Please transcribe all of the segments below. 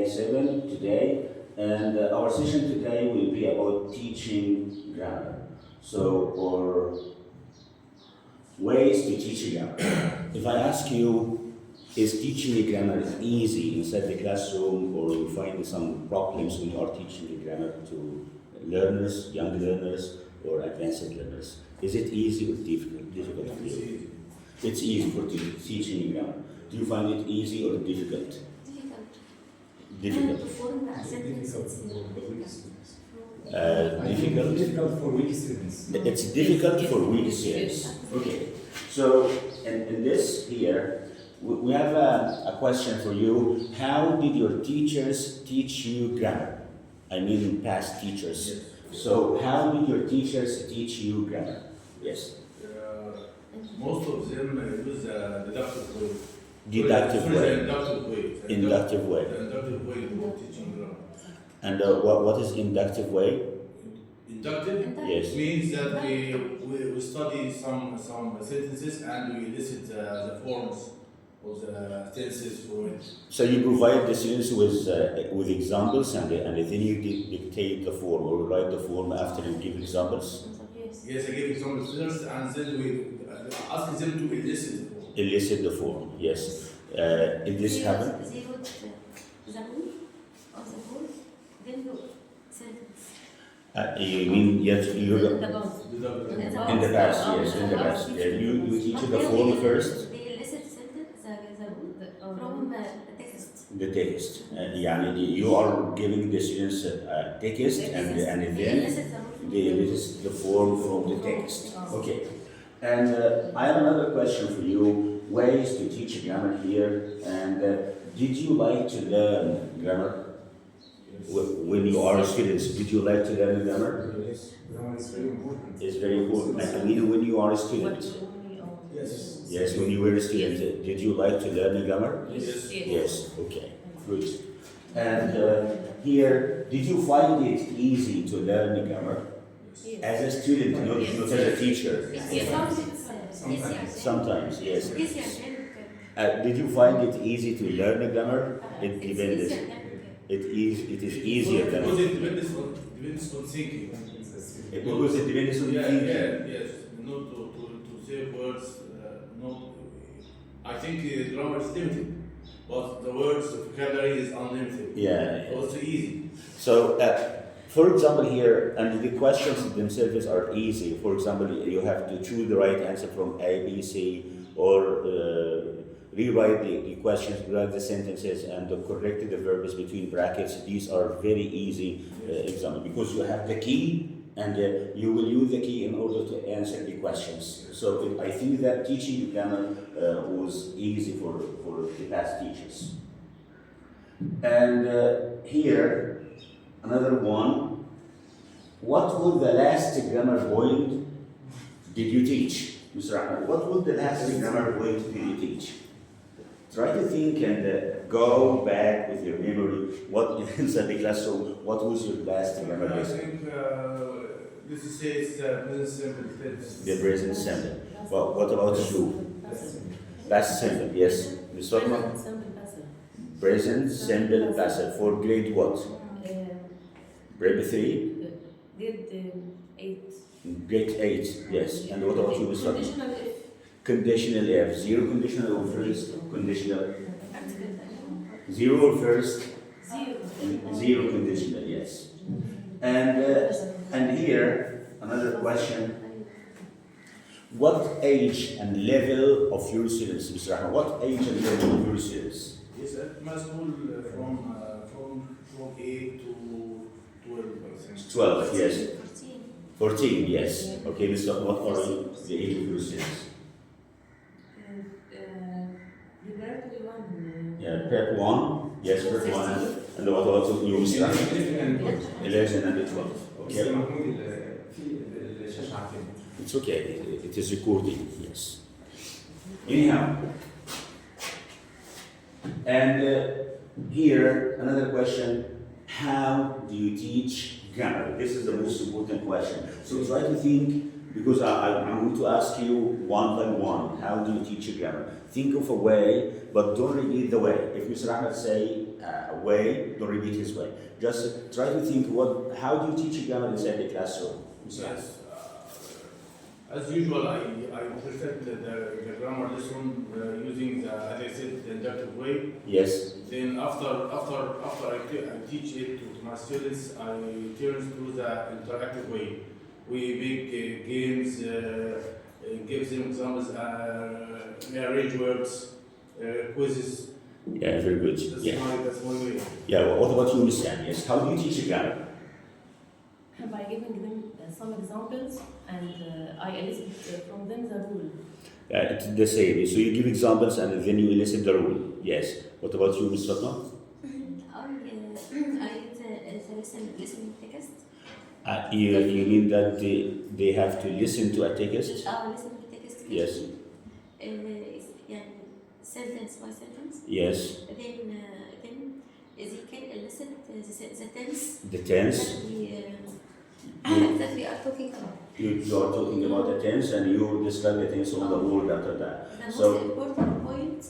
day 7 today, and our session today will be about teaching grammar. So, or ways to teach grammar. If I ask you, is teaching grammar easy inside the classroom, or you find some problems when you are teaching grammar to learners, young learners, or advanced learners? Is it easy or difficult for you? It's easy for teaching grammar. Do you find it easy or difficult? Difficult. Difficult. Difficult for weak students. It's difficult for weak students. Okay. So in this here, we have a question for you. How did your teachers teach you grammar? I mean, past teachers. Yes. So how did your teachers teach you grammar? Yes. Most of them use deductive way. Deductive way. Inductive way. Inductive way. The inductive way of teaching grammar. And what is inductive way? Inductive Yes. means that we study some sentences and we elicit the forms of the tenses for it. So you provide the students with examples, and then you dictate the form or write the form after you give examples. Yes, I give examples first and then we ask them to elicit the form. Elicit the form. Yes. Did this happen? You mean yes? You in the past? Yes, in the past. Yeah, you teach the form first. The text. يعني you are giving the students a text and then they elicit the form from the text. Okay. And I have another question for you. Ways to teach grammar here. And did you like to learn grammar? When you are students, did you like to learn grammar? Yes, grammar is very important. It's very important. I mean, when you are a student. Yes. Yes, when you were a student, did you like to learn grammar? Yes. Yes. Okay. Good. And here, did you find it easy to learn grammar as a student, not as a teacher? Sometimes, yes. Did you find it easy to learn grammar? It depends. It is easier than Because it depends on thinking. because it depends on thinking. Yes. Not to say words. I think grammar is limited, but the words vocabulary is unlimited. Yeah. So it's easy. So, for example, here, and the questions themselves are easy. For example, you have to choose the right answer from A, B, C, or rewrite the questions, rewrite the sentences, and correct the verbs between brackets. These are very easy examples because you have the key, and you will use the key in order to answer the questions. So I think that teaching grammar was easy for the past teachers. And here, another one. What was the last grammar point did you teach, Mr. Ahmed? What was the last grammar point did you teach? Try to think and go back with your memory. What inside the classroom? What was your last grammar I lesson? think this is present simple tense. The present simple. Well, what about you? Past simple. Yes, Ms. Fatma? Present simple passive for grade what? Grade 3. Grade 8. Grade 8. Yes. And what about you, Ms. Fatma? Conditional if. Conditional F. Zero conditional or first conditional? Zero or first? Zero conditional, yes. And here, another question. What age and level of your students, Mr. Ahmed? What age and level of your students? Yes, at my school from 8 to 12, I think. 12, yes. 14, yes. Okay, Mr. Ahmed, what are the age of your students? Yeah, prep 1, yes, prep 1. And what about you, Mr. Ahmed? 11 and 12. Okay. It's okay, it is recording, yes. Anyhow, and here another question: how do you teach Grammar. This is the most important question. So try to think, because I'm going to ask you one by one, how do you teach a grammar? Think of a way, but don't repeat the way. If Mr. Ahmed say a way, don't repeat his way. Just try to think how do you teach a grammar inside the classroom? Yes. As usual, I present the grammar lesson using the, as I said, the inductive way. Yes. Then after I teach it to my students, I turn to the interactive way. We make games, give them examples, rearrange words, quizzes. Yeah, very good. That's my way. Yeah, well, what about you, Miss Anne? Yes. How do you teach a grammar? By giving them some examples and I elicit from them the rule. It's the same. So you give examples and then you elicit the rule. Yes. What about you, Ms. Fatma? I listen text. You mean that they have to listen to a text? Listen to text. Yes. يعني sentence by sentence. Yes. Then they can elicit the tense. The tense. That we are talking about. You are talking about the tense and you describe the tense on the board after that. The most So important point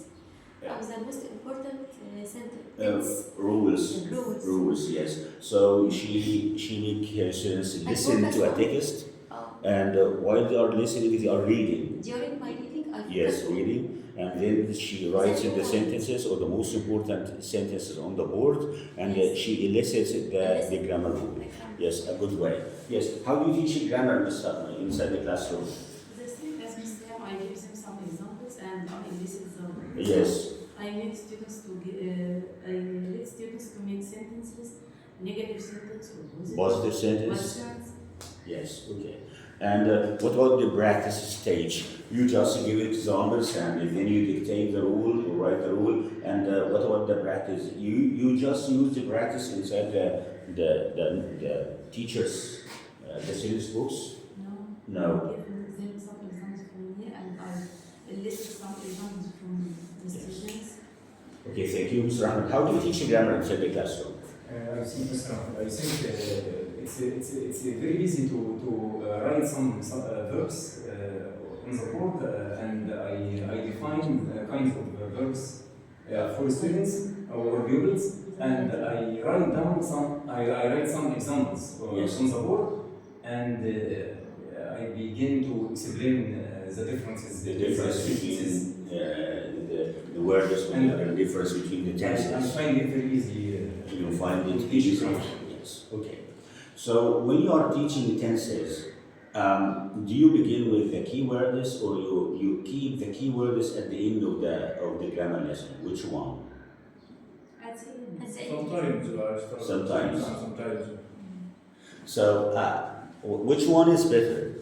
of the most important sentence. rules. Rules. Rules. Yes. So she make her students listen to a text, and while they are listening, they are reading. During my reading, I Yes, focus on reading, and then she writes in the sentences or the most important sentences on the board, and Yes. she elicits the grammar rule. the grammar. Yes, a good way. Yes, how do you teach grammar, Ms. Fatma, inside the classroom? The same as Mr. I give them some examples and I elicit them. Yes, I need students to make sentences, negative sentence or positive sentence. questions. Yes, okay. And what about the practice stage? You just give examples and then you dictate the rule, you write the rule, and what about the practice? You just use the practice inside the teachers, the students' books? No. No. I give them some examples from here and I elicit some examples from the students. Okay, thank you, Mr. Ahmed. How do you teach grammar inside the classroom? I think it's very easy to write some verbs on the board, and I define kinds of verbs for students or pupils, and I write some examples Yes. on the board, and I begin to explain the differences. The difference between the words and the difference between the I tenses. find it very easy. You find it easy. Yes. Okay. So when you are teaching tenses, do you begin with the keywords or you keep the keywords at the end of the grammar lesson? Which one? At the end. At the end. Sometimes. Sometimes. So which one is better?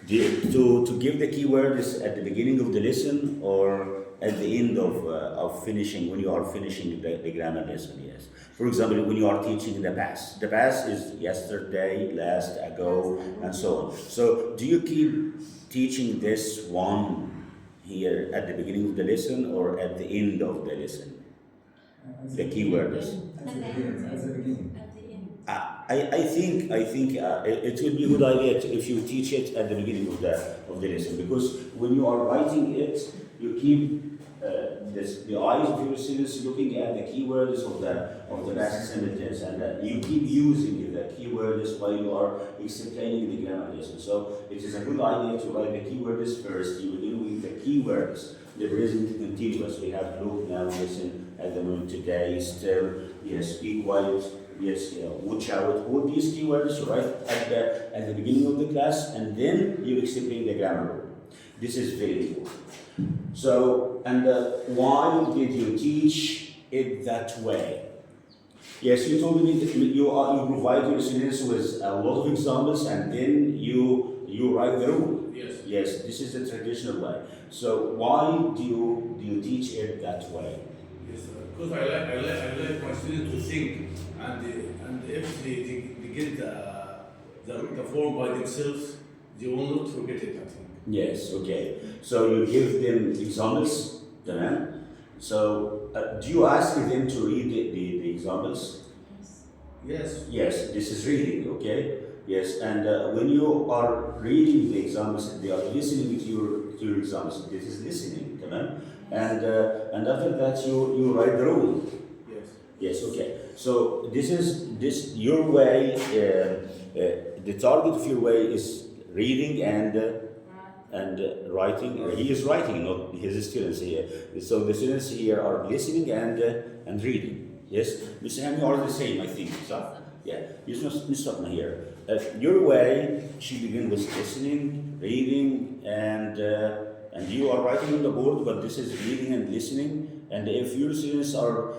To give the keywords at the beginning of the lesson or at the end of finishing, when you are finishing the grammar lesson? Yes. For example, when you are teaching the past. The past is yesterday, last, ago, and so on. So do you keep teaching this one here at the beginning of the lesson or at the end of the lesson? The keywords. At the beginning. At the end. I think it would be a good idea if you teach it at the beginning of the lesson, because when you are writing it, you keep the eyes of your students looking at the keywords of the past sentence, and you keep using the keywords while you are explaining the grammar lesson. So it is a good idea to write the keywords first. You begin with the keywords, the present continuous. We have look, now, listen, at the moment, today, still, yes, be quiet, yes, watch out. All these keywords you write at the beginning of the class, and then you explain the grammar rule. This is very important. So, and why did you teach it that way? Yes, you told me that you provide your students with a lot of examples, and then you write the rule. Yes. Yes, this is the traditional way. So why do you teach it that way? Yes, because I like my students to think, and if they get the form by themselves, they will not forget it, I think. Yes, okay. So you give them examples, تمام? So do you ask them to read the examples? Yes. Yes. Yes, this is reading, okay? Yes, and when you are reading the exams, they are listening to your exams. This is listening, tamam? And after that, you write the rule. Yes. Yes, okay. So this is your way. The target of your way is reading and writing. He is writing, not his students here. So the students here are listening and reading. Yes, Mr. Ham, you are the same, I think. So, yeah, Ms. Fatma here. Your way, she begins with listening, reading, and you are writing on the board, but this is reading and listening. And if your students are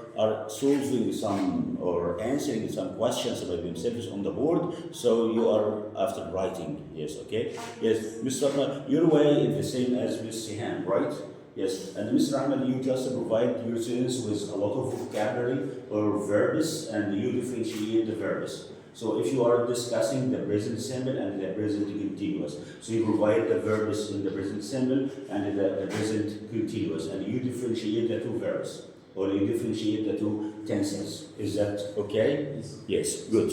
solving some or answering some questions about themselves on the board, so you are after writing. Yes, okay? Yes, Mr. Fatma, your way is the same as Ms. Siham, right? Yes, and Mr. Ahmed, you just provide your students with a lot of vocabulary or verbs, and you differentiate the verbs. So if you are discussing the present simple and the present continuous, so you provide the verbs in the present simple and the present continuous, and you differentiate the two verbs, or you differentiate the two tenses. Is that okay? Yes. Yes, good.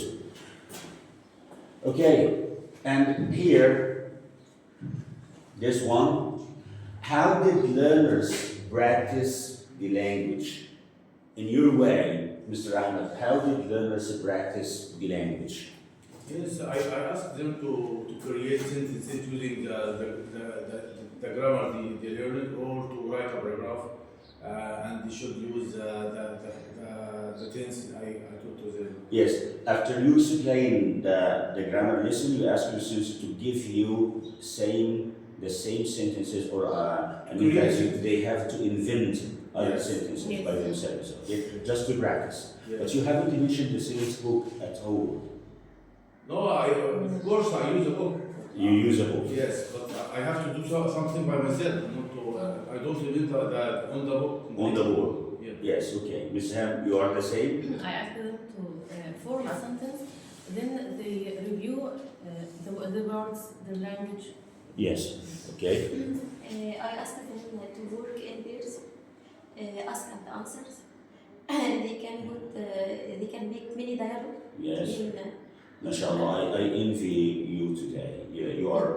Okay, and here, this one, how did learners practice the language? In your way, Mr. Ahmed, how did learners practice the language? Yes, I asked them to create sentences using the grammar they learned, or to write a paragraph, and they should use the tense I taught to them. Yes, after you explain the grammar lesson, you ask your students to give you the same sentences, or they have to invent other Yes. sentences Yes. by themselves, okay? Just to practice. Yes. But you haven't mentioned the sales book at all. No, of course I use a book. You use a book. Yes, but I have to do something by myself, not to. I don't invent that on the book. On the board. Yeah. Yes, okay. Ms. Ham, you are the same? I asked them to form a sentence, then they review the words, the language. Yes, okay. I asked them to work in pairs, ask and answers, and they can make mini dialogue. Yes. In, MashaAllah, I envy you today. Yeah, you are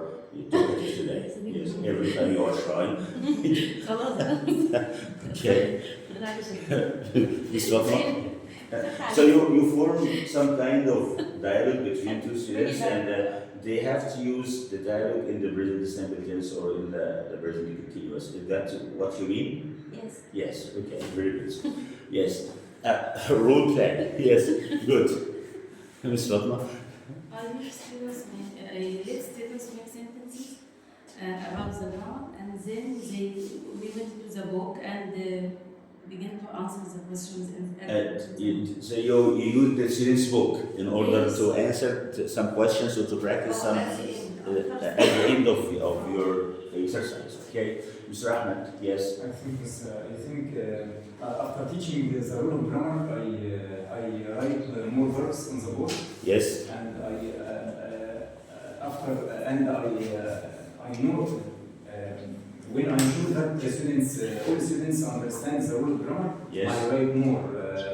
talkative today. Yes, every time you are shy. خلاص. Okay. بالعكس. Ms. Fatma? So you form some kind of dialogue between two students, and they have to use the dialogue in the present simple tense or in the present continuous. Is that what you mean? yes. Yes. Okay. Very good. Yes. Role play. Yes. Good. Ms. Fatma? I let students make sentences about the grammar, and then we went to the book and began to answer the questions. So you use the student's book in order Yes. to answer some questions or to practice some That's it. at the end of your exercise. Okay, Mr. Ahmed. Yes. I think after teaching the rule of grammar, I write more verbs on the board, Yes. and I know when I know that the students, all students understand the rule of grammar. Yes. I write more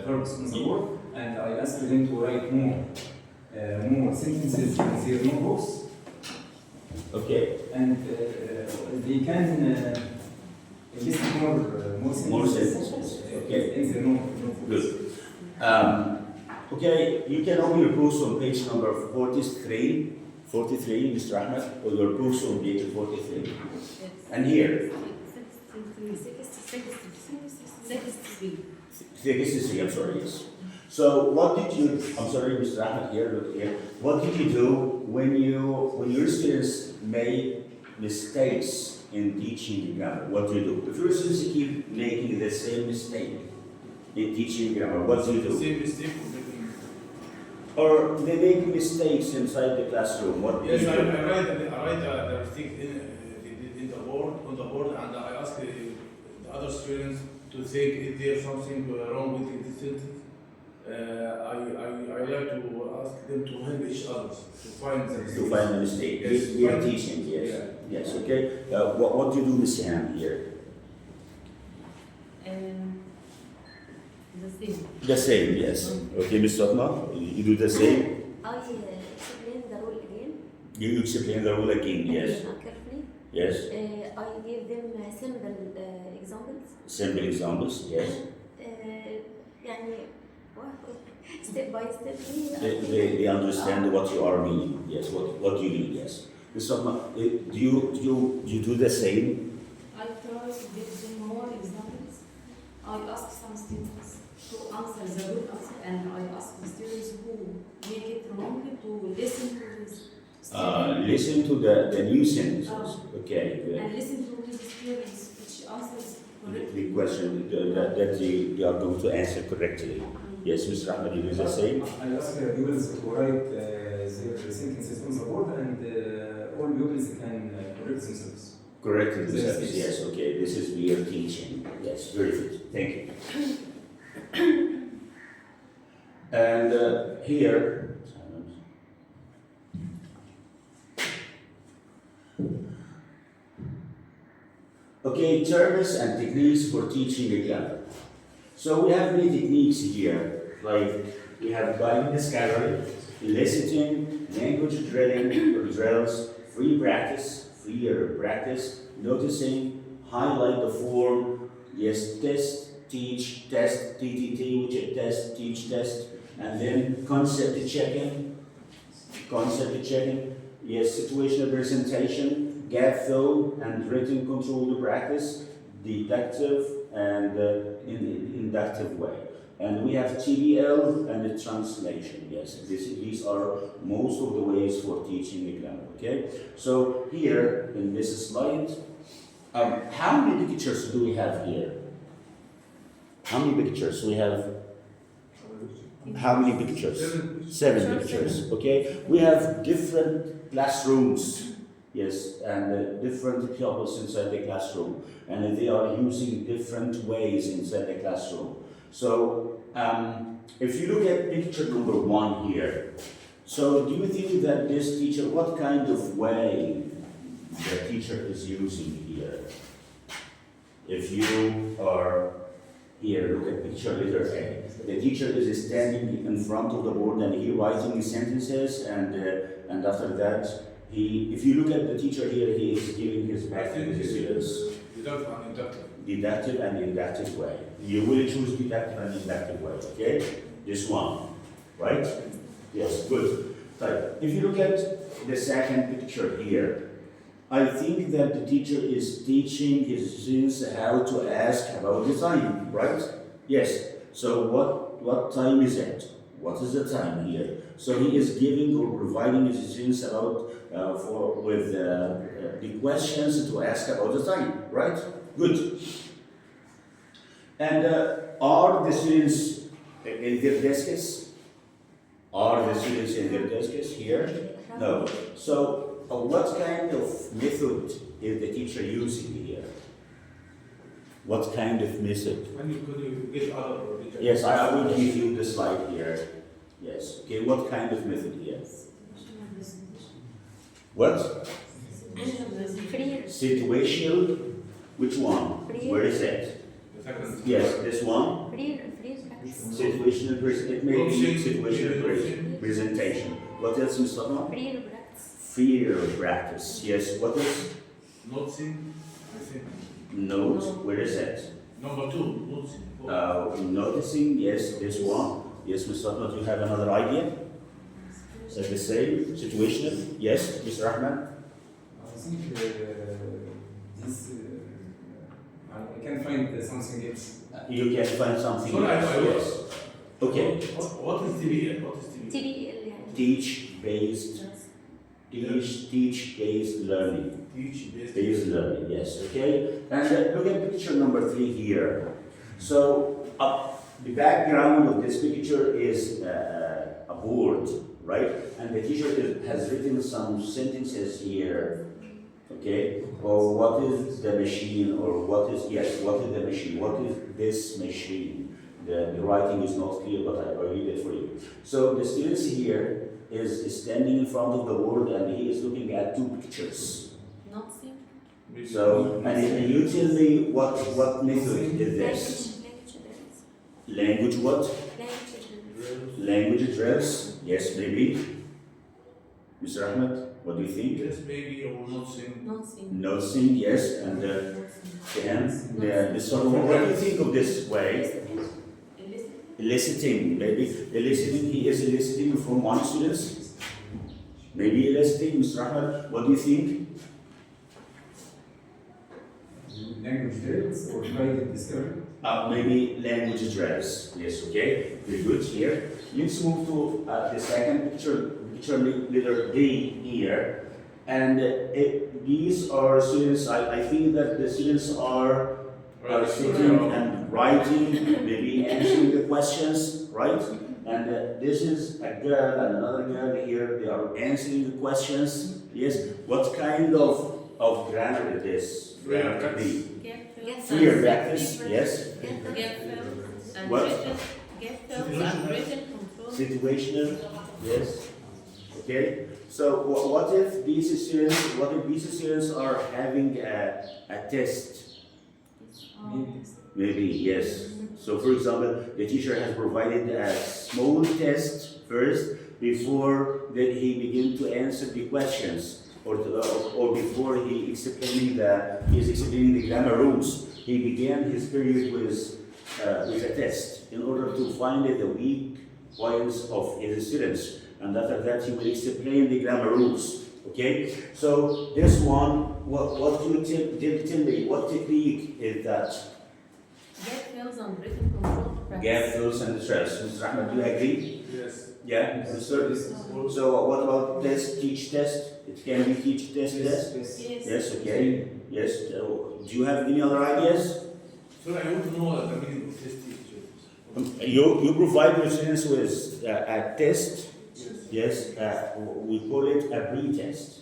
verbs on the board, and I ask them to write more sentences in their notebooks, Okay. and they can list more sentences. Okay. In their notebooks. Good. Okay, you can open your books on page number 43, Mr. Ahmed, or your books on page 43. And here, 63, I'm sorry, yes. So what did you, I'm sorry, Mr. Ahmed, here, look here. What did you do when your students made mistakes in teaching grammar? What do you do? If your students keep making the same mistake in teaching grammar, what do you do? Same mistake. Or they make mistakes inside the classroom. What do Yes, you I do? write the mistake in the board, on the board, and I ask the other students to think, is there something wrong with this sentence? I like to ask them to help each other to find the To find the mistake. Yes. We are teaching, yes. Yeah. Yes, okay. What do you do, Ms. Ham, here? the same. The same, yes. Okay, Ms. Fatma, you do the same. I explain the rule again. You explain the rule again, yes. Carefully. Yes. I give them simple examples. Simple examples, yes. يعني step by step. They understand what you are meaning, yes, what you mean, yes. Ms. Fatma, do you do the same? I try to give them more examples. I ask some students to answer the good answer, and I ask the students who make it wrong to listen to this student Listen to the new sentences, okay. and listen to his students which answers correctly. The question that they are going to answer correctly. Yes, Mr. Ahmed, you do the same? I ask pupils to write their sentences on the board, and all pupils can correct themselves. Correct themselves, Yes. yes, okay. This is mere teaching. Yes, very good. Thank you. And here, okay, terms and techniques for teaching a grammar. So we have many techniques here, like we have guided discovery, eliciting, language drilling or drills, free practice, noticing, highlight the form, yes, test, teach, test, TTT, which is test, teach, test, and then concept checking, yes, situational presentation, gap fill and written control to practice, deductive and in inductive way. And we have TBL and the translation, yes. These are most of the ways for teaching the grammar, okay? So here in this slide, how many pictures do we have here? How many pictures? We have how many pictures? 7 pictures, okay? We have different classrooms, yes, and different pupils inside the classroom, and they are using different ways inside the classroom. So, if you look at picture number 1 here, so do you think that this teacher, what kind of way the teacher is using here? If you are here, look at picture letter A. The teacher is standing in front of the board and he writing sentences, and after that, if you look at the teacher here, he is giving his back to the students. Deductive and inductive way. You will choose deductive and inductive way, okay? This one, right? Yes, good. Right. If you look at the second picture here, I think that the teacher is teaching his students how to ask about the time, right? Yes. So what time is it? What is the time here? So he is giving or providing his students about the questions to ask about the time, right? Good. And are the students in their desks? Are the students in their desks here? No. So what kind of method is the teacher using here? What kind of method? Could you get other pictures? Yes, I will give you the slide here. Yes. Okay, what kind of method here? What? Free. Situational. Which one? Where is it? The second. Yes, this one. Free practice. Situational presentation. It may be situational Option. presentation. What else, Mustafa? Free practice. Fear practice. Yes. What else? Noticing, I think. Note. Where is it? Number 2, noticing. Noticing. Yes, this one. Yes, Mustafa. Do you have another idea? So the same situational. Yes, Mr. Rahman. I think this. I can find something else. You can find something. Sorry, else. I Yes. Okay. What is TBL? What is TBL? TBL يعني. Teach-based learning. Teach based. Based learning, yes, okay? And look at picture number 3 here. So, the background of this picture is a board, right? And the teacher has written some sentences here, okay? Or what is the machine, or what is the machine? What is this machine? The writing is not clear, but I read it for you. So the students here is standing in front of the board and he is looking at 2 pictures. Not seen. So, and you tell me what method is this? Language Language what? Language. Language drills. Yes, maybe. Mr. Ahmed, what do you think? Yes, maybe or not sing. Not seen. Noticing, yes, and so what do you think of this way? Eliciting, maybe eliciting. He is eliciting from one student. Maybe eliciting, Mr. Ahmed. What do you think? Language drills or guided discovery. Maybe language drills. Yes, okay. Very good here. Let's move to the second picture letter D here. And these are students, I think that the students are sitting and writing, maybe answering the questions, right? And this is a girl and another girl here, they are answering the questions. Yes, what kind of grammar it is? Freer Be Get freer practice, yes. Get filled and What? written. Get filled and written control. Situational, yes. Okay. So what if these students are having a test? Maybe, yes. So for example, the teacher has provided a small test first before that he begin to answer the questions, or before he is explaining the grammar rules. He began his period with a test in order to find the weak points of his students, and after that he will explain the grammar rules. Okay. So this one, what do you tell me? What technique is that? Get fills and written control practice. Gap fills and stress. Mr. Ahmed, do you agree? Yes. Yeah, Mr. So what about test, teach, test? It can be teach, test, test? Yes. Yes, okay. Yes. Do you have any other ideas? So I want to know the meaning of this teacher. You provide your students with a test. Yes. Yes, we call it a pre-test.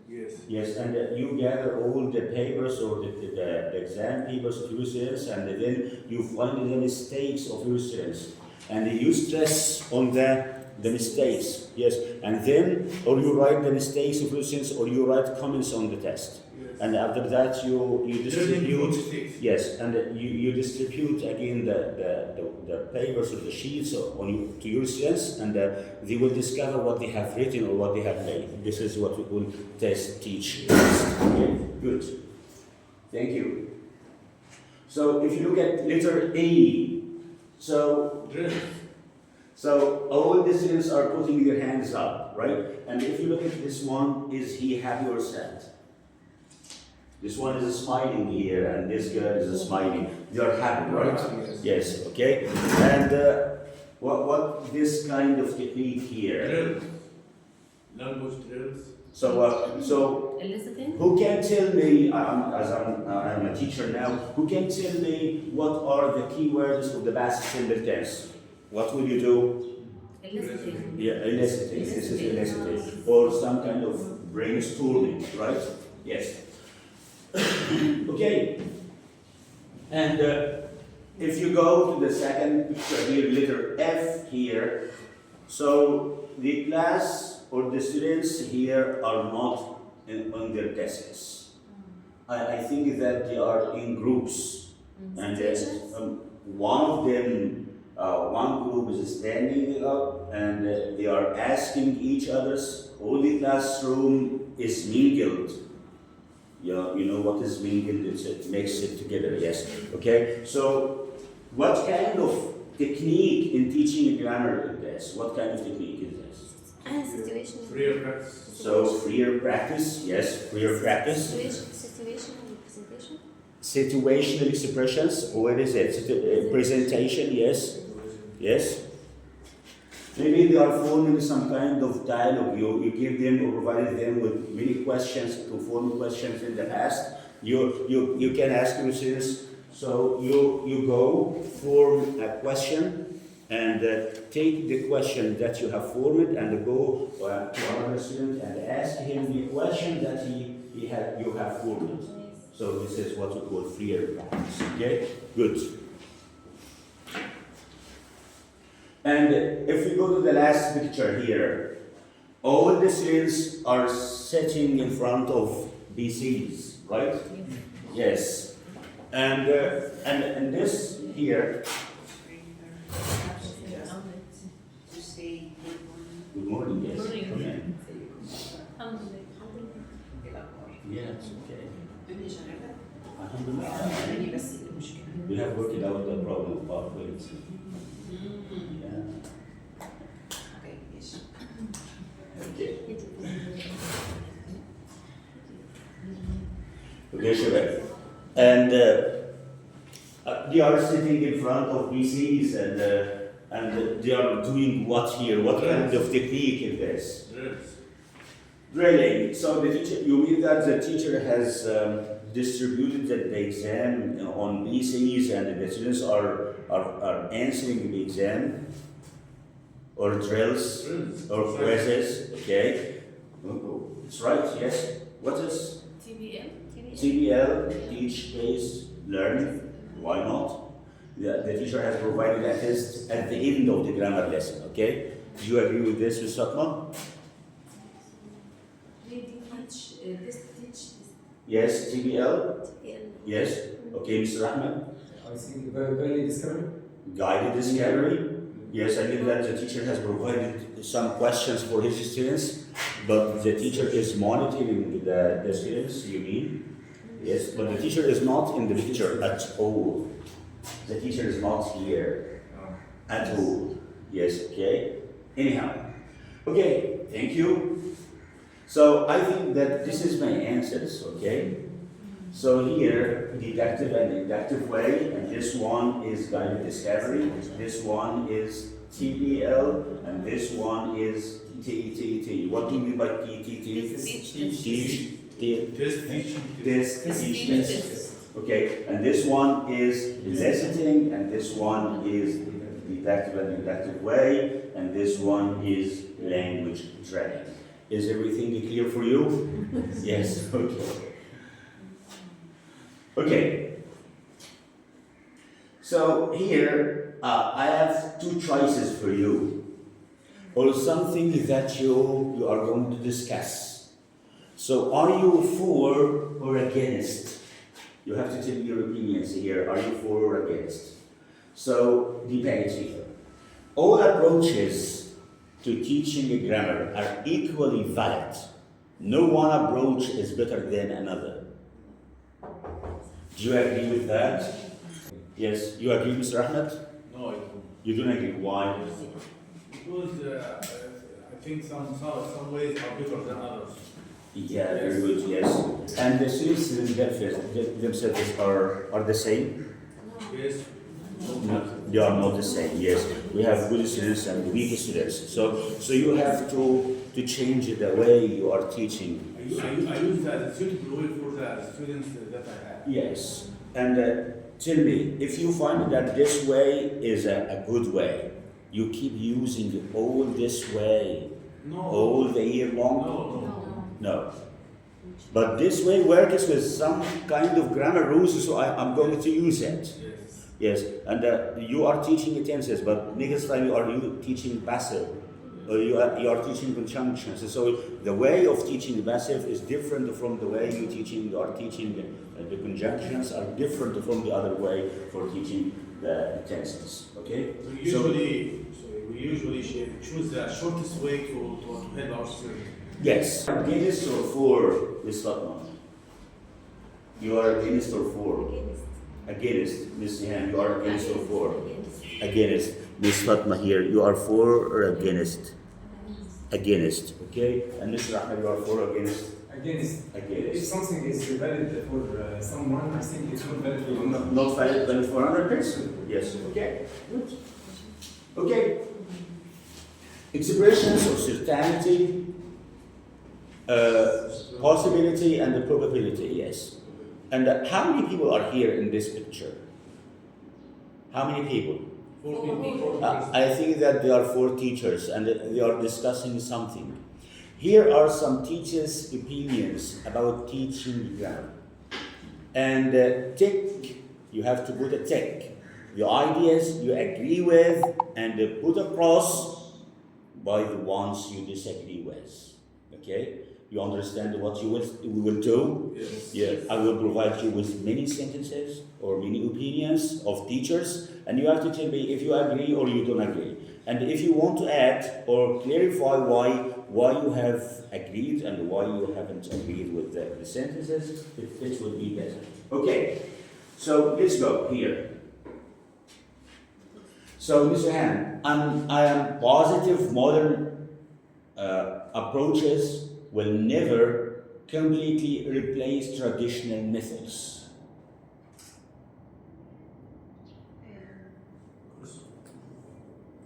Yes. Yes, and you gather all the papers or the exam papers of your students, and then you find the mistakes of your students, and you stress on the mistakes. Yes, and then or you write the mistakes of your students, or you write comments on the test, Yes. and after that you distribute. Mistakes. Yes, and you distribute again the papers or the sheets to your students, and they will discover what they have written or what they have made. This is what we call test, teach, test. Okay, good. Thank you. So if you look at letter E, so Drill. all the students are putting their hands up, right? And if you look at this one, is he happy or sad? This one is smiling here, and this girl is smiling. They are happy, right? Yes. Yes, okay. And what this kind of technique here? Drill. Language drills. So Eliciting. who can tell me? I'm a teacher now. Who can tell me what are the keywords of the past simple tense? What will you do? Eliciting. Yeah, eliciting. This is eliciting, or some kind of brainstorming, right? Yes. Okay. And if you go to the second picture here, letter F here, so the class or the students here are not on their desks. I think that they are in groups, and one of them, one group is standing up, and they are asking each other's. All the classroom is mingled. You know what is mingled? It makes it together. Yes. Okay. So, what kind of technique in teaching grammar is this? What kind of technique is this? Situation. Freer practice. So, freer practice. Yes, freer practice. Situation representation. Situational expressions. What is it? Presentation. Yes. Yes. Maybe they are forming some kind of dialogue. You give them or provided them with many questions to form questions in the past. You can ask your students. So you go form a question and take the question that you have formed and go to another student and ask him the question that you have formed. So this is what we call freer practice. Okay, good. And if we go to the last picture here, all the students are sitting in front of PCs, right? Yes. And this here, Good morning, yes. Morning. Come in. Alhamdulillah. Yes, okay. Alhamdulillah. We have worked out the problem of pathways. Yeah. Okay. Okay, Shabab. And they are sitting in front of PCs and they are doing what here? What kind of technique is this? Drills. Drilling. So the teacher, you mean that the teacher has distributed the exam on PCs and the students are answering the exam or drills Drills. or quizzes? Okay. It's right, yes. What is TBM. TBL, teach-based learning? Why not? The teacher has provided a test at the end of the grammar lesson, okay? Do you agree with this, Ms. Fatma? Yes, TBL? Yes. Okay, Mr. Ahmed? I think very discovery. Guided discovery? Yes, I think that the teacher has provided some questions for his students, but the teacher is monitoring the students, you mean? Yes, but the teacher is not in the picture at all. The teacher is not here at all. Yes, okay? Anyhow. Okay, thank you. So I think that this is my answers, okay? So here, deductive and inductive way, and this one is guided discovery, this one is TBL, and this one is TETT. What do you mean by TETT? Teach. Teach. Test teaching. This Teach. test. Okay, and this one is eliciting, and this one is deductive and inductive way, and this one is language training. Is everything clear for you? Yes, okay. Okay. So here, I have two choices for you, or something that you are going to discuss. So are you for or against? You have to tell me your opinions here. Are you for or against? So debate here. All approaches to teaching a grammar are equally valid. No one approach is better than another. Do you agree with that? Yes, you agree, Mr. Ahmed? No, I don't. You don't agree. Why? Because I think some ways are better than others. Yeah, very good, yes. And the students themselves are the same? Yes. No, they are not the same, yes. We have good students and weak students. So you have to change the way you are teaching. I use that as a suitable way for the students that I have. Yes, and tell me, if you find that this way is a good way, you keep using all this way No. all the year long? No. No. But this way works with some kind of grammar rules, so I'm going to use it. Yes. Yes, and you are teaching tenses, but next time you are teaching passive, or you are teaching conjunctions. So the way of teaching passive is different from the way you are teaching the conjunctions are different from the other way for teaching the tenses. Okay. We usually choose the shortest way to help our students. Yes. Against or for, Ms. Fatma? You are against or for? Against. Ms. Nihan, you are against or for? Against. Ms. Fatma here, you are for or against? Against. Okay. And Mr. Ahmed, you are for or against? Against. If Against. something is valid for someone, I think it's not valid for another. Not valid valid for another person? Yes. Okay. Good. Okay. Expressions of certainty, possibility, and the probability, yes. And how many people are here in this picture? How many people? 4 people. I think that there are 4 teachers and they are discussing something. Here are some teachers' opinions about teaching grammar. And tick, you have to put a tick. The ideas you agree with and put a cross by the ones you disagree with. Okay? You understand what we will do? Yes. Yeah, I will provide you with many sentences or many opinions of teachers, and you have to tell me if you agree or you don't agree. And if you want to add or clarify why you have agreed and why you haven't agreed with the sentences, it would be better. Okay, so let's go here. So, Mr. Han, I am positive modern approaches will never completely replace traditional methods.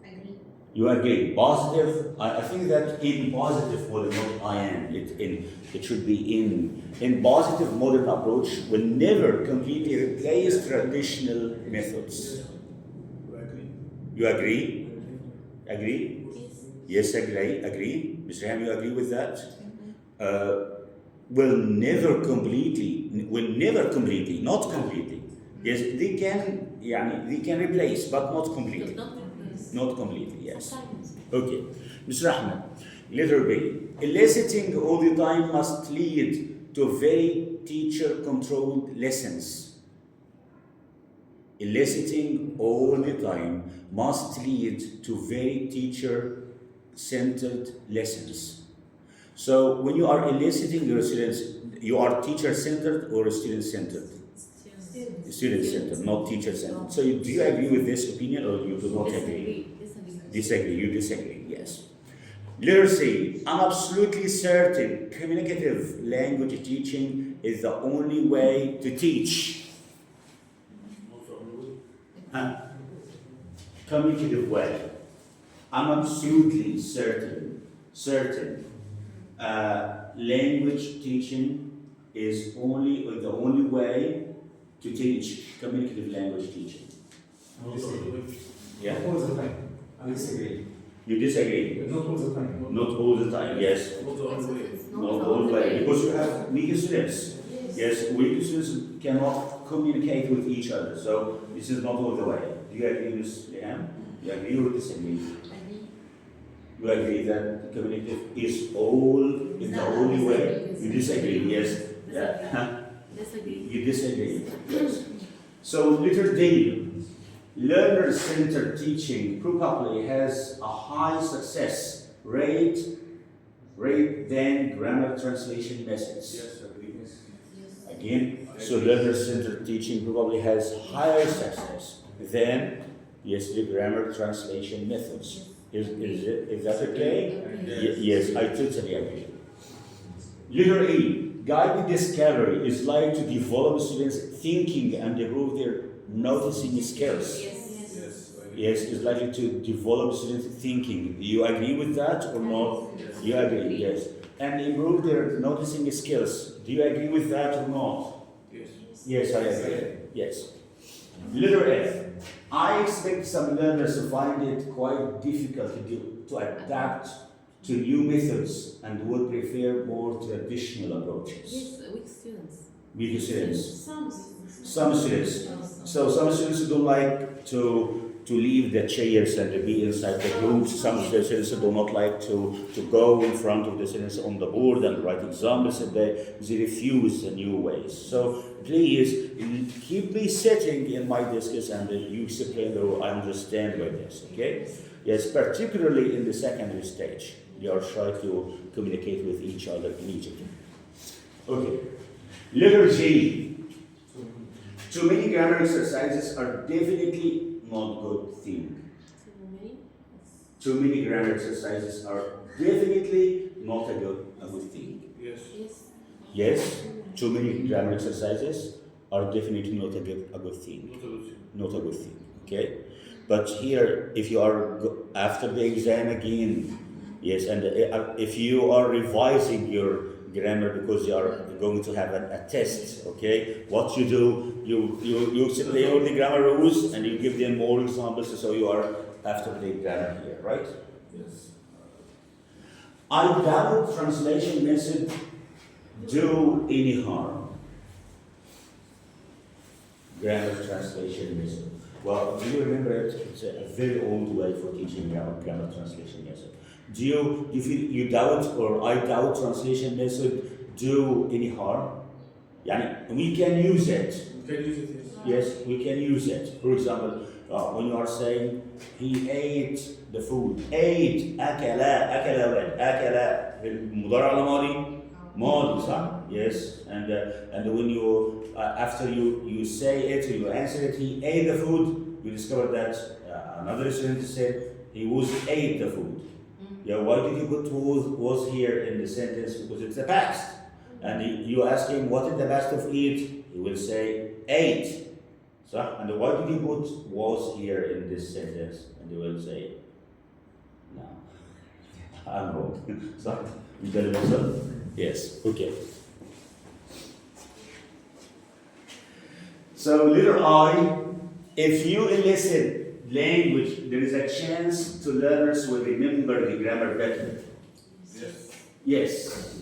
Agree. You agree? Positive. I think that in positive modern, not I am. It should be in positive modern approach will never completely replace traditional methods. You agree? Agree? Yes. Yes, agree. Mr. Ham, you agree with that? Will never completely, not completely. Yes, they can replace, but not completely. Not completely, yes. Sometimes. Okay. Mr. Ahmed, letter B. Eliciting all the time must lead to very teacher-controlled lessons. Eliciting all the time must lead to very teacher-centered lessons. So when you are eliciting your students, you are teacher-centered or student-centered? Student-centered, not teacher-centered. So do you agree with this opinion or you do not agree? Disagree, you disagree, yes. Letter C, I'm absolutely certain communicative language teaching is the only way to teach. Communicative way. I'm absolutely certain language teaching is the only way to teach communicative language teaching. Yeah. Not all the time. I disagree. You disagree? Not all the time. Not all the time, yes. Not the way. Not all the way. Because you have weaker students. Yes, weaker students cannot communicate with each other. So this is not all the way. Do you agree, Ms. Liam? You agree or disagree? Agree. You agree that communicative is the only way? You disagree, yes. Yeah. Disagree. You disagree. Yes. So letter D. Learner-centered teaching probably has a high success rate than grammar translation methods. Yes, agree. Again, so learner-centered teaching probably has higher success than the grammar translation methods. Is that okay? Yes, I totally agree. Letter E. Guided discovery is like to develop students' thinking and improve their noticing skills. Yes, it's likely to develop students' thinking. Do you agree with that or not? Yes. You agree, yes. And improve their noticing skills. Do you agree with that or not? Yes. Yes, I agree. Yes. Letter F. I expect some learners to find it quite difficult to adapt to new methods and would prefer more traditional approaches. Yes, weak students. Weak students. Some Some students. So some students don't like to leave the chairs and be inside the groups. Some students do not like to go in front of the students on the board and write examples, and they refuse the new ways. So please keep me sitting in my desks and you explain or I understand by this, okay? Yes, particularly in the secondary stage. They are shy to communicate with each other immediately. Okay. Letter G. Too many grammar exercises are definitely not good thing. Too many grammar exercises are definitely not a good thing. Yes. Yes, too many grammar exercises are definitely not a good thing. Not a good thing. Not a good thing. Okay, but here, if you are after the exam again, yes, and if you are revising your grammar because you are going to have a test, okay, what you do, you explain all the grammar rules and you give them more examples, so you are after the grammar here, right? Yes. I doubt translation method do any harm. Grammar translation method. Well, do you remember it? It's a very old way for teaching grammar translation method. Do you feel you doubt or I doubt translation method do any harm? يعني we can use it. You can use it. Yes, we can use it. For example, when you are saying he ate the food. Ate أكل أكل أولاد أكل المضارع الماضي ماضي صح? Yes, and when you after you say it or you answer it, he ate the food. You discover that another student said he was ate the food. Yeah, why did you put was here in the sentence? Because it's the past. And you ask him what is the past of eat, he will say ate. So, and why did you put was here in this sentence? And he will say, no, I'm wrong. So, you get it? Yes, okay. So, letter I, if you elicit language, there is a chance to learners will remember the grammar better. Yes. Yes.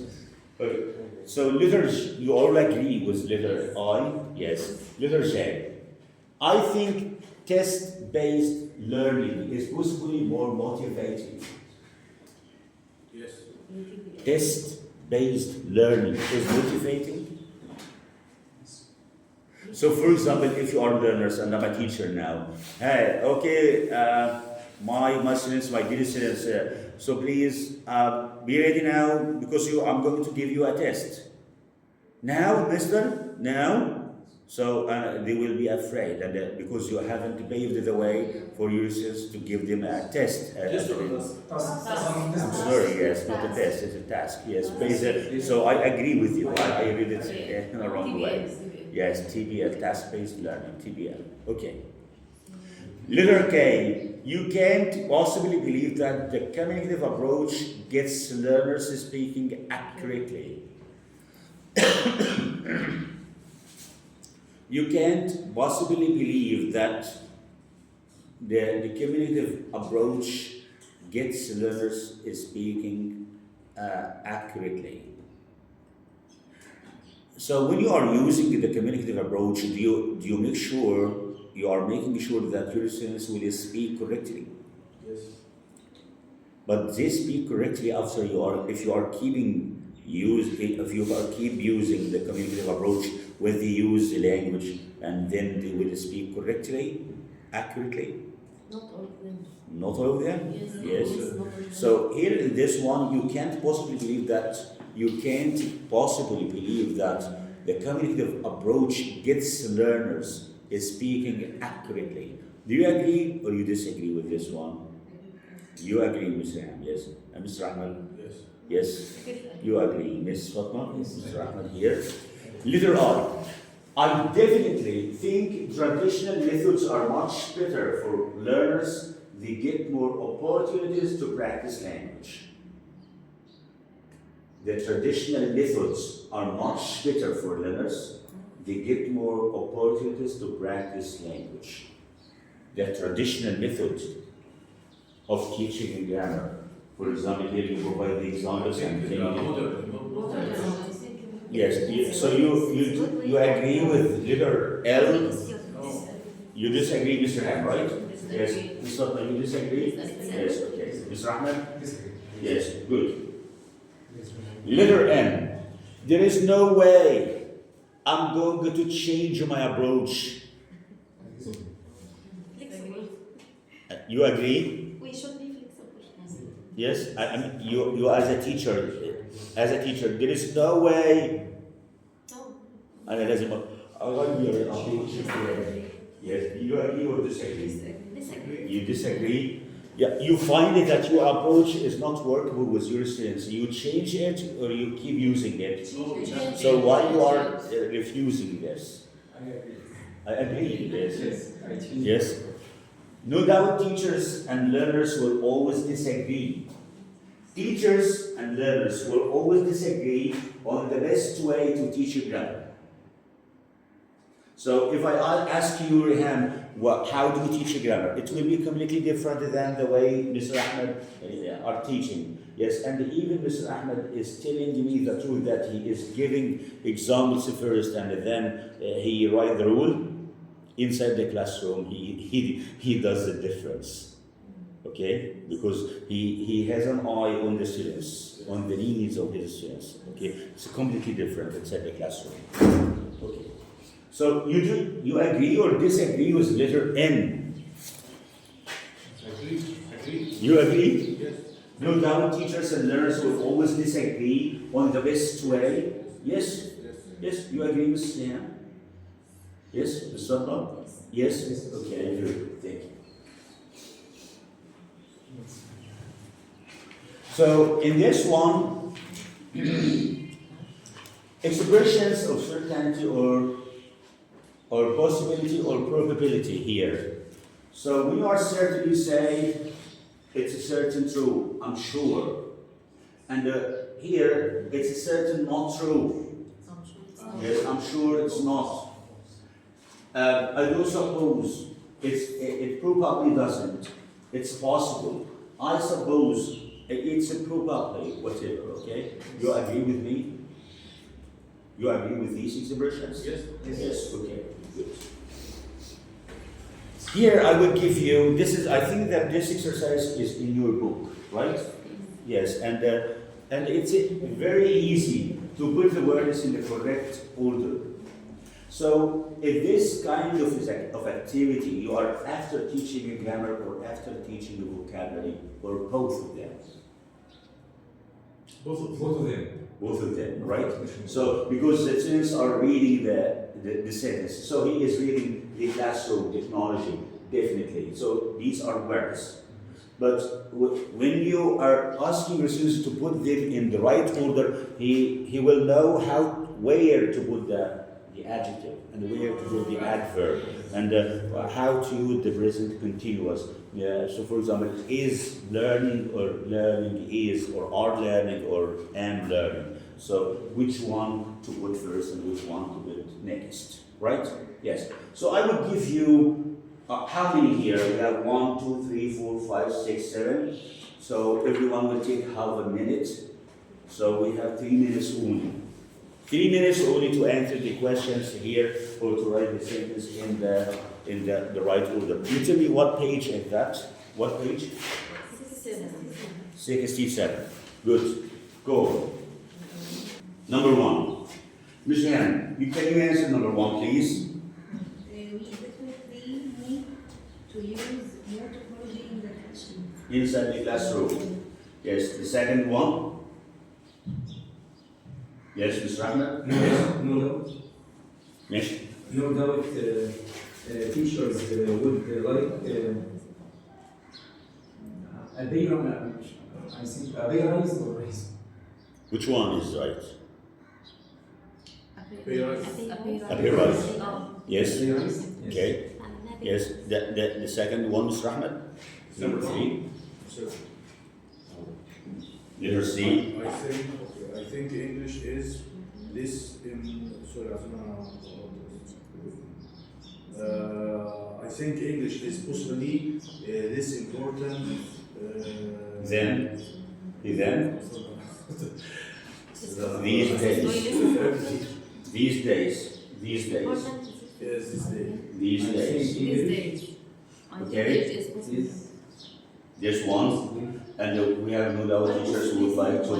Okay. So letter J, you all agree with letter I? Yes. Letter J. I think test-based learning is possibly more motivating. Yes. Test-based learning is motivating. So, for example, if you are learners and I'm a teacher now, hey, okay, my students, my dear students, so please be ready now because I'm going to give you a test. Now, mister, now. So they will be afraid, and because you haven't paved the way for your students to give them a test. I'm sorry, yes, not a test, it's a task. Yes, so I agree with you. I read it in the wrong way. Yes, TBL, task-based learning, TBL. Okay. Letter K, you can't possibly believe that the communicative approach gets learners speaking accurately. You can't possibly believe that the communicative approach gets learners speaking accurately. So when you are using the communicative approach, do you make sure you are making sure that your students will speak correctly? Yes. But they speak correctly after if you keep using the communicative approach with the used language, and then they will speak correctly, accurately. Not all of them. Not all of them. Yes. Yes. Not all of them. So here in this one, you can't possibly believe that. You can't possibly believe that the communicative approach gets learners speaking accurately. Do you agree or you disagree with this one? You agree, Mr. Ham, yes. And Mr. Ahmed? Yes. Yes. You agree, Ms. Fatma? Mr. Ahmed here. Letter I definitely think traditional methods are much better for learners. They get more opportunities to practice language. The traditional methods are much better for learners. They get more opportunities to practice language. The traditional method of teaching grammar. For example, here you provide the examples and then yes. So you agree with letter L? You disagree, Mr. Ham, right? Yes. Mr. Fatma, you disagree? Yes. Okay. Mr. Ahmed? Yes. Good. Letter M. There is no way I'm going to change my approach. Flexible. You agree? We should be flexible. Yes. I mean, you as a teacher, there is no way. No. And it doesn't matter. I want your teacher. Yes. You agree or disagree? Disagree. You disagree? Yeah, you find it that your approach is not workable with your students. You change it or you keep using it. So why you are refusing this? I agree. I agree. Yes. Yes, I change. Yes. No doubt teachers and learners will always disagree. Teachers and learners will always disagree on the best way to teach grammar. So if I ask you, Rehan, how do you teach grammar? It will be completely different than the way Mr. Ahmed are teaching. Yes, and even Mr. Ahmed is telling me the truth that he is giving examples first and then he write the rule. Inside the classroom, he does the difference. Okay? Because he has an eye on the students, on the needs of his students. Okay? It's completely different inside the classroom. So you agree or disagree with letter N? Agree. You agree? Yes. No doubt teachers and learners will always disagree on the best way. Yes? Yes, you agree with Sam? Yes, Mr. Sutton? Yes? Yes. Okay, very good, thank you. So in this one, expressions of certainty or possibility or probability here. So we are certainly say it's a certain true, I'm sure. And here it's a certain not true. Yes, I'm sure it's not. I do suppose it probably doesn't. It's possible. I suppose it's a probably, whatever, okay? You agree with me? You agree with these expressions? Yes. Yes, okay, good. Here I would give you, I think that this exercise is in your book, right? Yes, and it's very easy to put the words in the correct order. So if this kind of activity, you are after teaching a grammar or after teaching a vocabulary, or both of them? Both of them. Both of them, right? So, because the students are reading the sentence, so he is reading the classroom technology, definitely. So, these are words. But when you are asking your students to put them in the right order, he will know where to put the adjective and where to put the adverb and how to use the present continuous. Yeah, so for example, is learning or learning is or are learning or am learning. So which one to put first and which one to put next, right? Yes. So I would give you, how many here? We have 1, 2, 3, 4, 5, 6, 7. So everyone will take half a minute. So we have 3 minutes only. 3 minutes only to answer the questions here or to write the sentence in the right order. You tell me what page is that? What page? 67. Good. Go. Number 1. Ms. Yan, can you answer number 1, please? We definitely need to use more technology in the classroom. Inside the classroom. Yes. The second one? Yes, Mr. Ahmed? No doubt. Yes. No doubt teachers would like a bigger, I think, a bigger rise or raise. Which one is right? Appearance. Appearance. Yes. Bigger rise? Yes. Okay. Yes. The second one, Mr. Ahmed? Number 3. Letter C. I think English is this in. Sorry, I think English is possibly this important. Then. These days. Important. Yes, this day. These I days. think English. Okay. Yes. This one. And we have no doubt teachers who would like to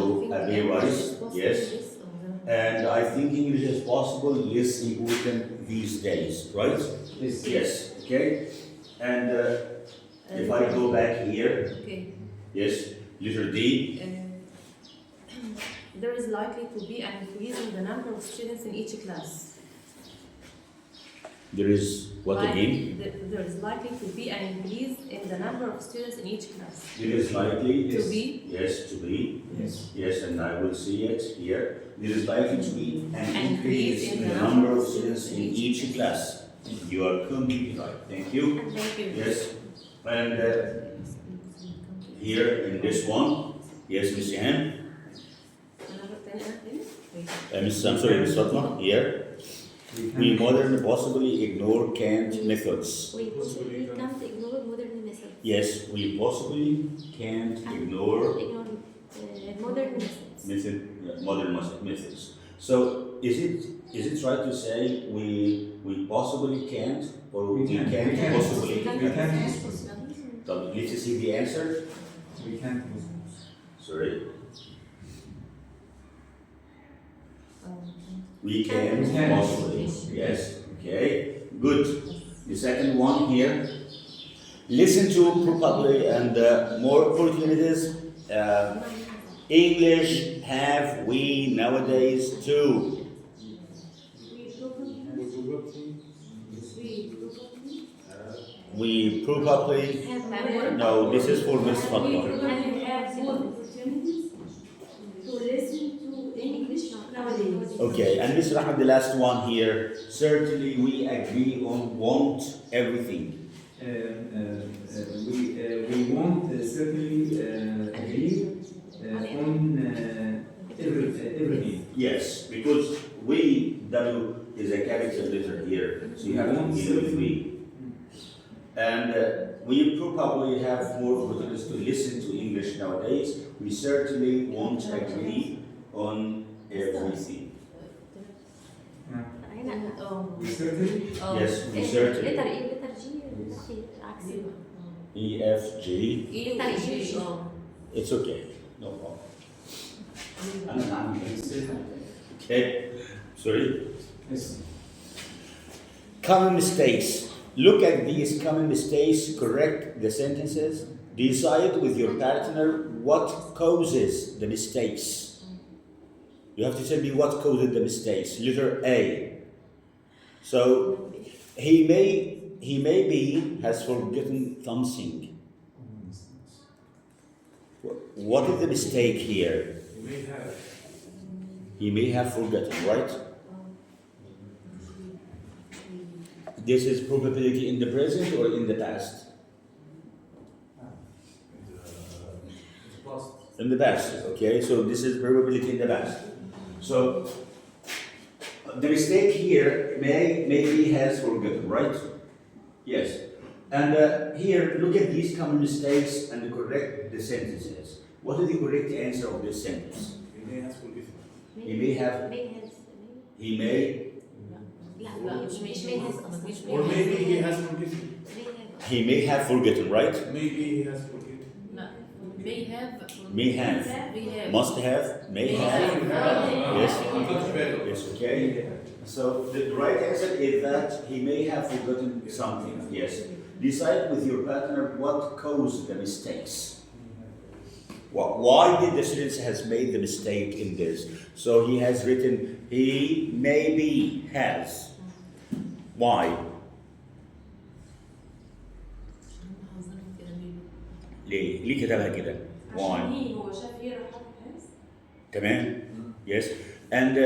revise. Yes. And I think English is possible, less important these days, right? Yes. Yes. Okay. And if I go back here, Okay. yes, letter D. There is likely to be an increase in the number of students in each class. There is what again? There is likely to be an increase in the number of students in each class. There is likely. To be. Yes, to be. Yes. Yes, and I will see it here. There is likely to be an An increase in the number of students in each class. You are completely right. Thank you. Thank you. Yes. And here in this one, yes, Ms. Ham. Ms. I'm sorry, Ms. Fatma, here. We modern possibly ignore canned methods. We can't ignore modern methods. Yes, we possibly can't ignore Modern methods. modern methods. So is it right to say we possibly can't or we can't possibly? We can't. So let's see the answer. We can't. Sorry. We can We can. possibly. Yes. Okay, good. The second one here. Listen to probably and more opportunities. English have we nowadays too. We probably no. This is for Miss Fatma. And have more opportunities to listen to English nowadays. Okay, and Miss Rahman, the last one here. Certainly, we agree on want everything. We won't certainly agree on everything. Yes, because we W is a capital letter here, so you have to deal with we. And we probably have more opportunities to listen to English nowadays. We certainly won't agree on everything. We certainly. Yes, we certainly. لتر ايه لتر جي الاخير عكسي E, F, G. لتر جي It's okay, no problem. Okay, sorry. Yes. Common mistakes. Look at these common mistakes, correct the sentences. Decide with your partner what causes the mistakes. You have to tell me what causes the mistakes. Letter A. So he maybe has forgotten something. What is the mistake here? You may have. He may have forgotten, right? This is probability in the present or in the past? It's past. In the past, okay? So this is probability in the past. So the mistake here maybe has forgotten, right? Yes. And here, look at these common mistakes and correct the sentences. What is the correct answer of this sentence? You may have forgotten. He may have, he may, Or maybe he has forgotten. he may have forgotten, right? Maybe he has forgotten. No. May have. May have, May have. must have, may have. Yes. Much better. Yes, okay. So the right answer is that he may have forgotten something. Yes. Decide with your partner what caused the mistakes. Why did the student has made the mistake in this? So he has written he maybe has. Why? ليه؟ ليه كتبها كده؟ Why? هو شاف هي راح تمام؟ Yes. And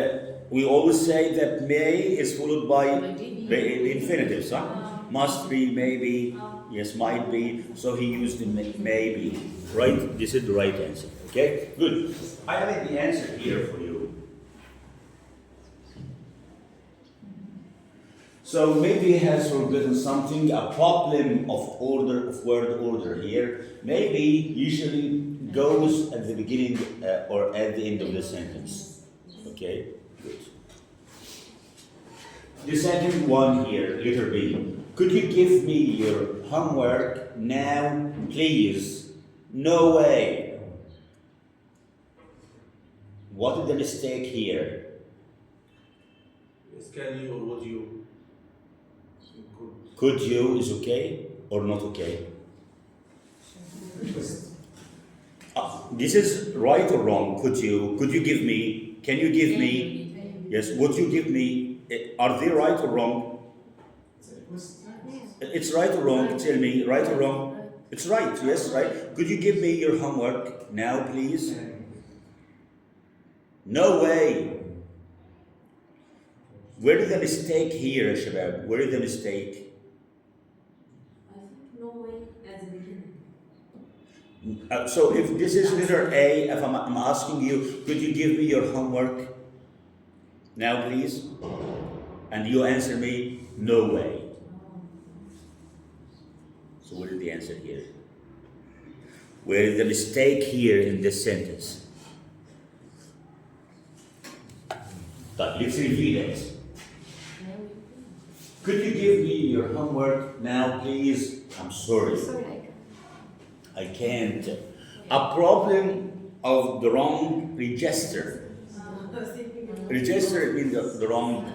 we always say that may is followed by the infinitive, صح? Must be, maybe, yes, might be. So he used the maybe. Right? This is the right answer. Okay? Good. I have the answer here for you. So maybe he has forgotten something, a problem of order, of word order here. Maybe usually goes at the beginning or at the end of the sentence. Okay? Good. The second one here, letter B. Could you give me your homework now, please? No way. What is the mistake here? Yes, can you or would you? Could you is okay or not okay? This is right or wrong? Could you give me? Can you give me? Yes, would you give me? Are they right or wrong? It's right or wrong? Tell me, right or wrong? It's right, yes, right. Could you give me your homework now, please? No way. Where is the mistake here, Shabab? Where is the mistake? I think no way at the beginning. So if this is letter A, if I'm asking you, could you give me your homework now, please? And you answer me, no way. So what is the answer here? Where is the mistake here in this sentence? Let's repeat it. Could you give me your homework now, please? I'm sorry. I can't. A problem of the wrong register. Register means the wrong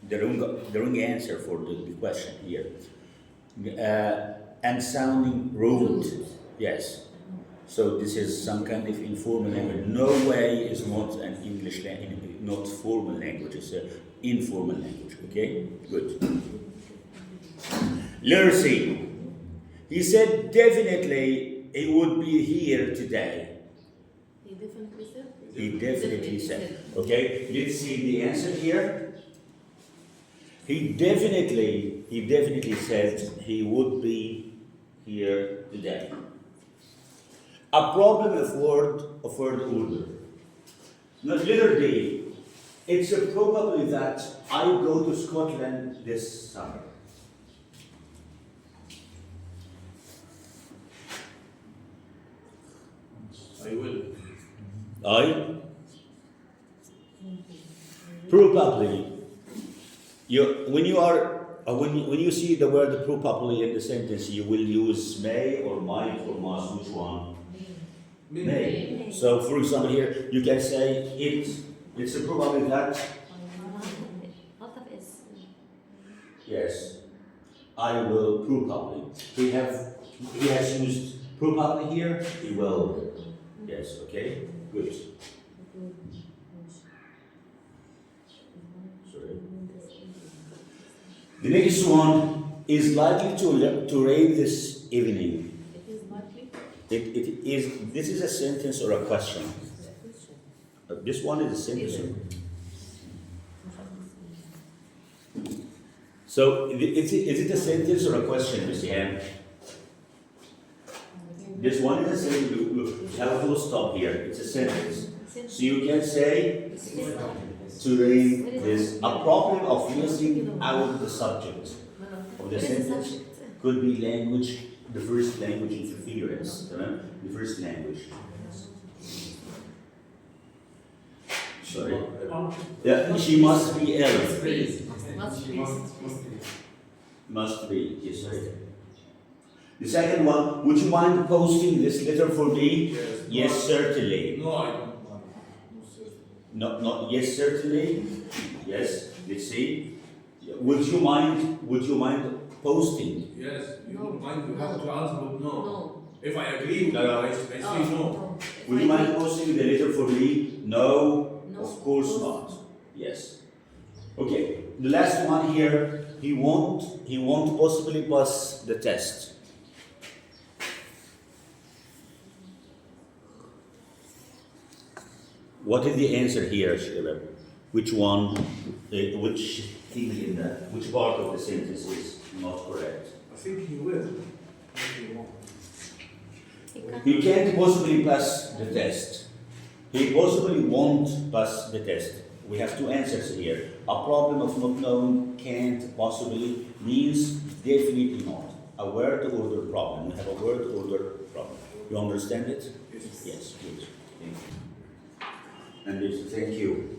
the wrong answer for the question here. And sounding rude. Yes. So this is some kind of informal language. No way is not an English language, not formal language. It's an informal language. Okay. Good. Letter C. He said definitely he would be here today. He definitely said. He definitely said. Okay, let's see the answer here. He definitely said he would be here today. A problem of word order. Now, letter D. It's probably that I go to Scotland this summer. I will. Probably. When you see the word probably in the sentence, you will use may or might or must. Which one? May. So, for example, here you can say it's probably that. Lot of is. Yes, I will probably. He has used probably here. He will. Yes. Okay. Good. Sorry. The next one is likely to rain this evening. It is likely. It is. This is a sentence or a question. This one is a sentence. So is it a sentence or a question, Mr. Ham? This one is a sentence. You have a full stop here. It's a sentence. So you can say to rain this. A problem of using out the subject of the sentence could be language, the first language interference. The first language. Sorry. Yeah, she must be ill. Must be, yes, right. The second one, would you mind posting this letter for me? Yes, certainly. No, I don't want. No, Not yes, certainly. Yes, let's see. Would you mind posting? yes, you No. don't mind. You have to answer with no. No. If I agree with you, No. I say no. Would you mind posting the letter for me? No, No, of course of not. course. Yes. Okay. The last one here. He won't possibly pass the test. What is the answer here, Shilab? Which one? Which thing in that? Which part of the sentence is not correct? I think he will. If he won't. He can't possibly pass the test. He possibly won't pass the test. We have two answers here. A problem of not knowing can't possibly means definitely not. A word order problem. We have a word order problem. You understand it? Yes. Yes, good. Thank you. And thank you.